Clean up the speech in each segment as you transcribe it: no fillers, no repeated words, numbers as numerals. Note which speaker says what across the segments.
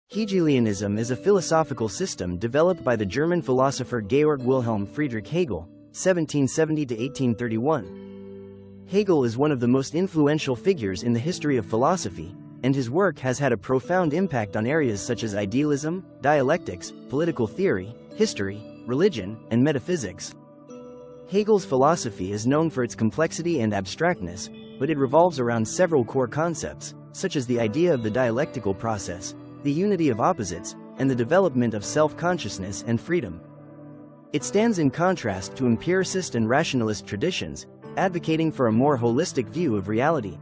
Speaker 1: Hegelianism is a philosophical system developed by the German philosopher Georg Wilhelm Friedrich Hegel, 1770 to 1831. Hegel is one of the most influential figures in the history of philosophy, and his work has had a profound impact on areas such as idealism, dialectics, political theory, history, religion, and metaphysics. Hegel's philosophy is known for its complexity and abstractness, but it revolves around several core concepts, such as the idea of the dialectical process, the unity of opposites, and the development of self-consciousness and freedom. It stands in contrast to empiricist and rationalist traditions, advocating for a more holistic view of reality.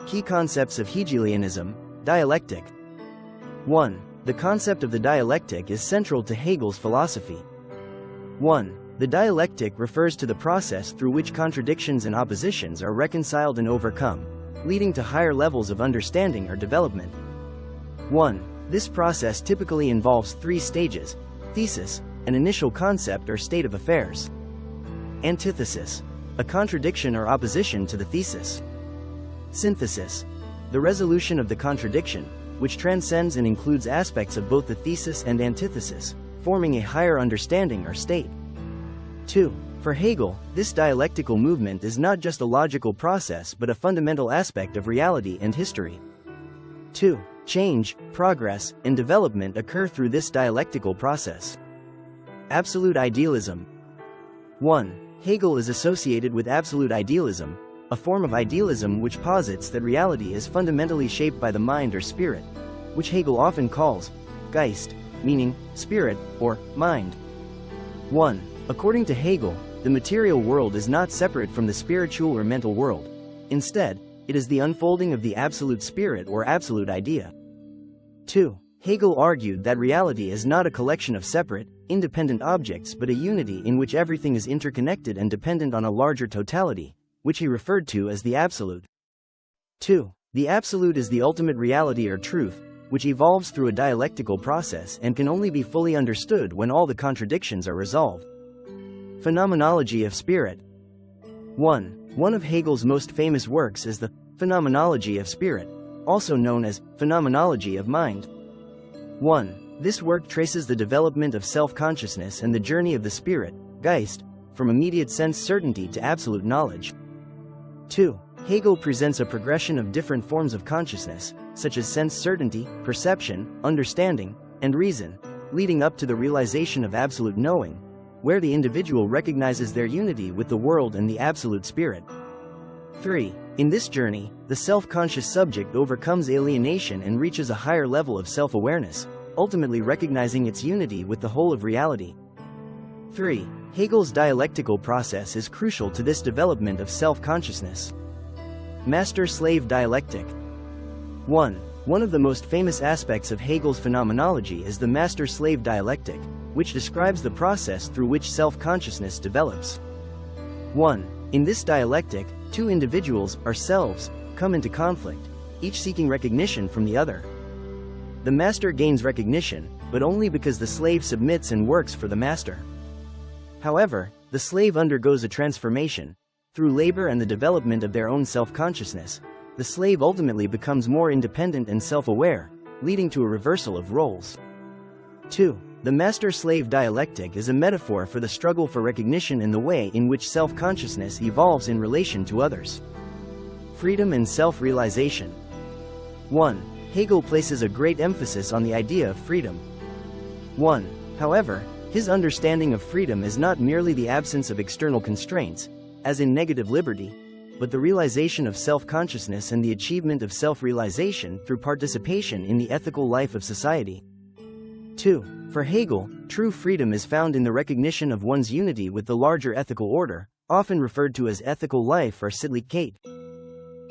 Speaker 1: Key concepts of Hegelianism. Dialectic. 1. The concept of the dialectic is central to Hegel's philosophy. 1. The dialectic refers to the process through which contradictions and oppositions are reconciled and overcome, leading to higher levels of understanding or development. 1. This process typically involves three stages: thesis, an initial concept or state of affairs; antithesis, a contradiction or opposition to the thesis; synthesis, the resolution of the contradiction, which transcends and includes aspects of both the thesis and antithesis, forming a higher understanding or state. 2. For Hegel, this dialectical movement is not just a logical process but a fundamental aspect of reality and history. 2. Change, progress, and development occur through this dialectical process. Absolute idealism. 1. Hegel is associated with absolute idealism, a form of idealism which posits that reality is fundamentally shaped by the mind or spirit, which Hegel often calls Geist, meaning spirit or mind. 1. According to Hegel, the material world is not separate from the spiritual or mental world. Instead, it is the unfolding of the absolute spirit or absolute idea. 2. Hegel argued that reality is not a collection of separate, independent objects but a unity in which everything is interconnected and dependent on a larger totality, which he referred to as the absolute. 2. The absolute is the ultimate reality or truth, which evolves through a dialectical process and can only be fully understood when all the contradictions are resolved. Phenomenology of spirit. 1. One of Hegel's most famous works is the Phenomenology of Spirit, also known as Phenomenology of Mind. 1. This work traces the development of self-consciousness and the journey of the spirit, Geist, from immediate sense certainty to absolute knowledge. 2. Hegel presents a progression of different forms of consciousness, such as sense certainty, perception, understanding, and reason, leading up to the realization of absolute knowing, where the individual recognizes their unity with the world and the absolute spirit. 3. In this journey, the self-conscious subject overcomes alienation and reaches a higher level of self-awareness, ultimately recognizing its unity with the whole of reality. 3. Hegel's dialectical process is crucial to this development of self-consciousness. Master-slave dialectic. 1. One of the most famous aspects of Hegel's phenomenology is the master-slave dialectic, which describes the process through which self-consciousness develops. 1. In this dialectic, two individuals, or selves, come into conflict, each seeking recognition from the other. The master gains recognition, but only because the slave submits and works for the master. However, the slave undergoes a transformation. Through labor and the development of their own self-consciousness, the slave ultimately becomes more independent and self-aware, leading to a reversal of roles. 2. The master-slave dialectic is a metaphor for the struggle for recognition and the way in which self-consciousness evolves in relation to others. Freedom and self-realization. 1. Hegel places a great emphasis on the idea of freedom. 1. However, his understanding of freedom is not merely the absence of external constraints, as in negative liberty, but the realization of self-consciousness and the achievement of self-realization through participation in the ethical life of society. 2. For Hegel, true freedom is found in the recognition of one's unity with the larger ethical order, often referred to as ethical life or Sittlichkeit.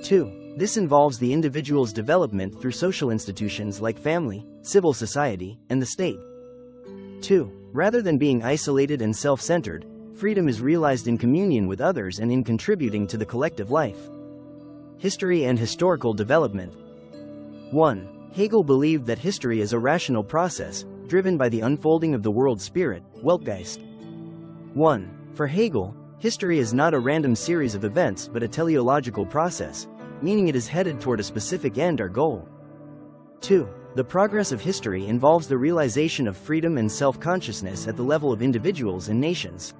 Speaker 1: 2. This involves the individual's development through social institutions like family, civil society, and the state. 2. Rather than being isolated and self-centered, freedom is realized in communion with others and in contributing to the collective life. History and historical development. 1. Hegel believed that history is a rational process, driven by the unfolding of the world spirit, Weltgeist. 1. For Hegel, history is not a random series of events but a teleological process, meaning it is headed toward a specific end or goal. 2. The progress of history involves the realization of freedom and self-consciousness at the level of individuals and nations.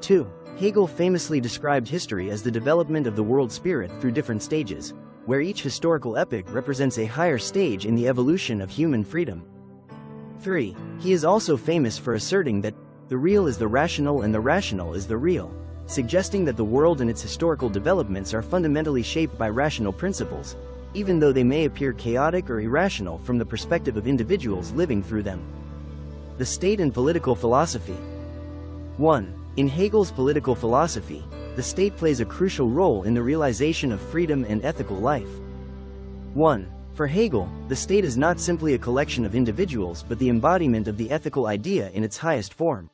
Speaker 1: 2. Hegel famously described history as the development of the world spirit through different stages, where each historical epoch represents a higher stage in the evolution of human freedom. 3. He is also famous for asserting that the real is the rational and the rational is the real, suggesting that the world and its historical developments are fundamentally shaped by rational principles, even though they may appear chaotic or irrational from the perspective of individuals living through them. The state and political philosophy. 1. In Hegel's political philosophy, the state plays a crucial role in the realization of freedom and ethical life. 1. For Hegel, the state is not simply a collection of individuals but the embodiment of the ethical idea in its highest form.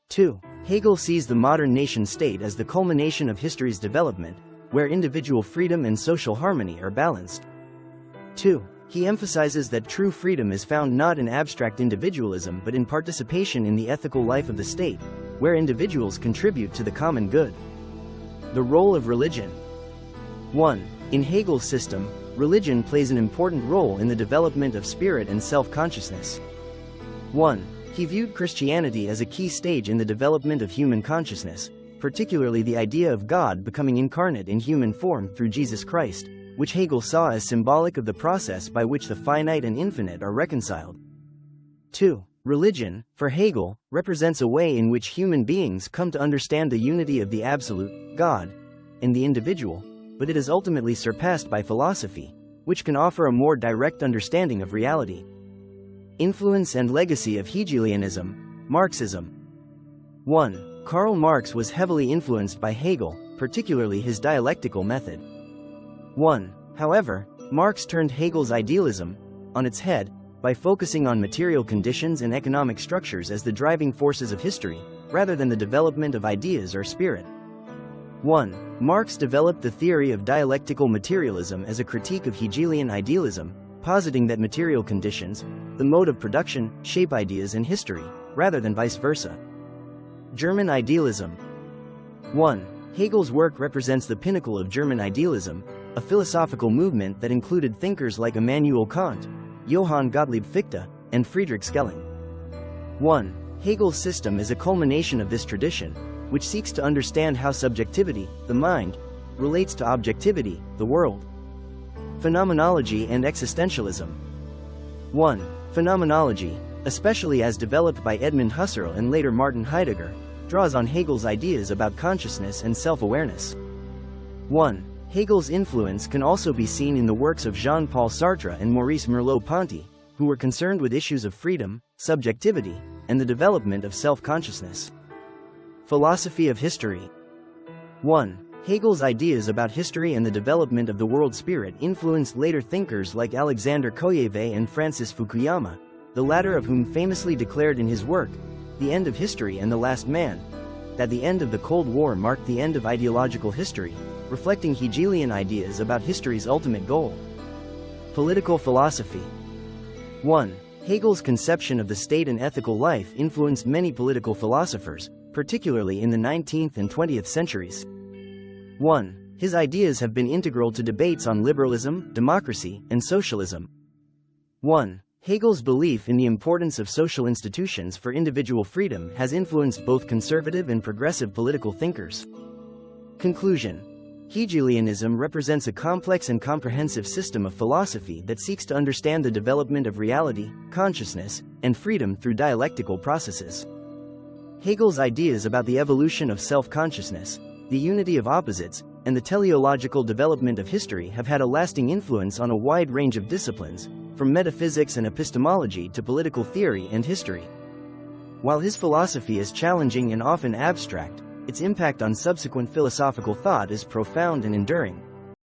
Speaker 1: 2. Hegel sees the modern nation-state as the culmination of history's development, where individual freedom and social harmony are balanced. 2. He emphasizes that true freedom is found not in abstract individualism but in participation in the ethical life of the state, where individuals contribute to the common good. The role of religion. 1. In Hegel's system, religion plays an important role in the development of spirit and self-consciousness. 1. He viewed Christianity as a key stage in the development of human consciousness, particularly the idea of God becoming incarnate in human form through Jesus Christ, which Hegel saw as symbolic of the process by which the finite and infinite are reconciled. 2. Religion, for Hegel, represents a way in which human beings come to understand the unity of the absolute, God, and the individual, but it is ultimately surpassed by philosophy, which can offer a more direct understanding of reality. Influence and legacy of Hegelianism, Marxism. 1. Karl Marx was heavily influenced by Hegel, particularly his dialectical method. 1. However, Marx turned Hegel's idealism on its head by focusing on material conditions and economic structures as the driving forces of history, rather than the development of ideas or spirit. 1. Marx developed the theory of dialectical materialism as a critique of Hegelian idealism, positing that material conditions, the mode of production, shape ideas and history, rather than vice versa. German idealism. 1. Hegel's work represents the pinnacle of German idealism, a philosophical movement that included thinkers like Immanuel Kant, Johann Gottlieb Fichte, and Friedrich Schelling. 1. Hegel's system is a culmination of this tradition, which seeks to understand how subjectivity, the mind, relates to objectivity, the world. Phenomenology and existentialism. 1. Phenomenology, especially as developed by Edmund Husserl and later Martin Heidegger, draws on Hegel's ideas about consciousness and self-awareness. 1. Hegel's influence can also be seen in the works of Jean-Paul Sartre and Maurice Merleau-Ponty, who were concerned with issues of freedom, subjectivity, and the development of self-consciousness. Philosophy of history. 1. Hegel's ideas about history and the development of the world spirit influenced later thinkers like Alexander Koyeve and Francis Fukuyama, the latter of whom famously declared in his work, The End of History and the Last Man, that the end of the Cold War marked the end of ideological history, reflecting Hegelian ideas about history's ultimate goal. Political philosophy. 1. Hegel's conception of the state and ethical life influenced many political philosophers, particularly in the 19th and 20th centuries. 1. His ideas have been integral to debates on liberalism, democracy, and socialism. 1. Hegel's belief in the importance of social institutions for individual freedom has influenced both conservative and progressive political thinkers. Conclusion. Hegelianism represents a complex and comprehensive system of philosophy that seeks to understand the development of reality, consciousness, and freedom through dialectical processes. Hegel's ideas about the evolution of self-consciousness, the unity of opposites, and the teleological development of history have had a lasting influence on a wide range of disciplines, from metaphysics and epistemology to political theory and history. While his philosophy is challenging and often abstract, its impact on subsequent philosophical thought is profound and enduring.